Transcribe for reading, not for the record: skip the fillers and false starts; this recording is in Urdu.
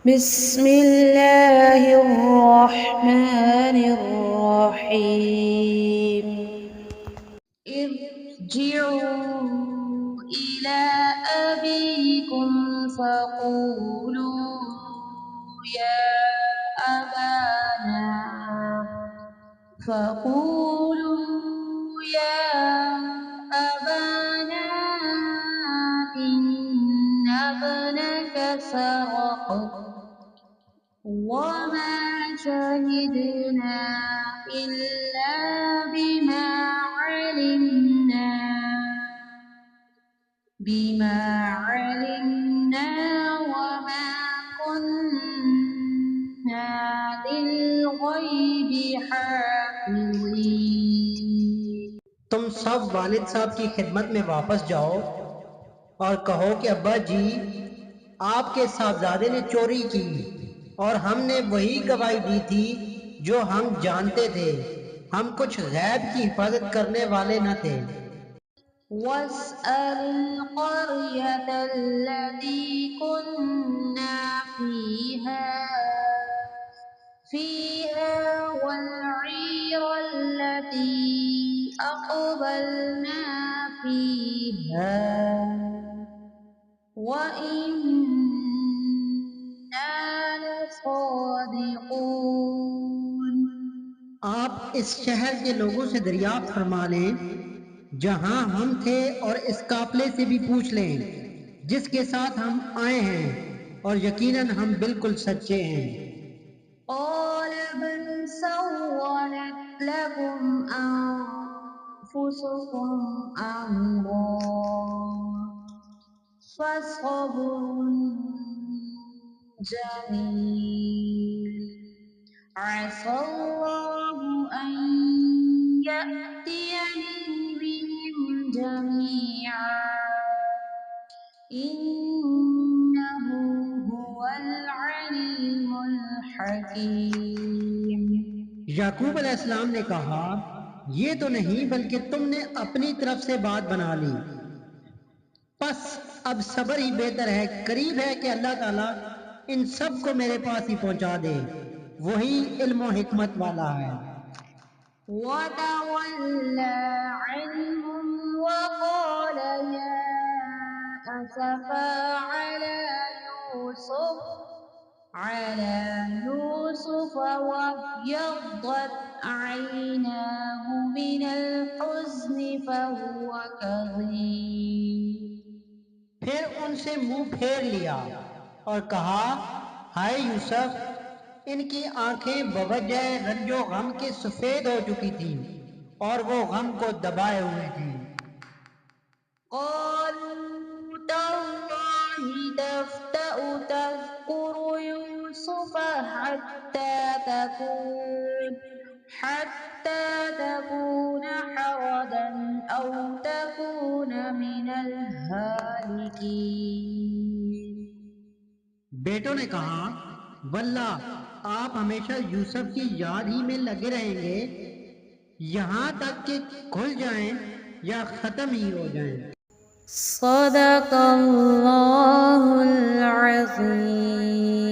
بسم الله الرحمن الرحيم ارجعوا إلى أبيكم فقولوا يا أبانا إن ابنك سرق وما شهدنا إلا بما علمنا وما كنا للغيب حافظين۔ تم سب والد صاحب کی خدمت میں واپس جاؤ اور کہو کہ ابا جی آپ کے صاحبزادے نے چوری کی اور ہم نے وہی گواہی دی تھی جو ہم جانتے تھے، ہم کچھ غیب کی حفاظت کرنے والے نہ تھے۔ واسأل القرية التي كنا فيها والعير التي أقبلنا فيها وإنا لصادقون۔ آپ اس شہر کے لوگوں سے دریافت فرما لیں جہاں ہم تھے اور اس قافلے سے بھی پوچھ لیں جس کے ساتھ ہم آئے ہیں، اور یقیناً ہم بالکل سچے ہیں۔ قال بل سولت لكم أنفسكم أمرا فصبر جميل عسى الله أن يأتيني بهم جميعا إنه هو العليم الحكيم۔ یعقوب علیہ السلام نے کہا یہ تو نہیں بلکہ تم نے اپنی طرف سے بات بنا لی، پس اب صبر ہی بہتر ہے، قریب ہے کہ اللہ تعالیٰ ان سب کو میرے پاس ہی پہنچا دے، وہی علم و حکمت والا ہے۔ وتولى عنهم وقال يا أسفا على يوسف وابيضت عيناه من الحزن فهو كظيم۔ پھر ان سے منہ پھیر لیا اور کہا ہائے یوسف، ان کی آنکھیں بوجہ رنج و غم کے سفید ہو چکی تھیں اور وہ غم کو دبائے ہوئے تھے۔ قالوا تالله تفتأ تذكر يوسف حتى تكون حردا أو تكون من الهالكين۔ بیٹوں نے کہا واللہ آپ ہمیشہ یوسف کی یاد ہی میں لگے رہیں گے یہاں تک کہ کھل جائیں یا ختم ہی ہو جائیں۔ صدق اللہ العظیم۔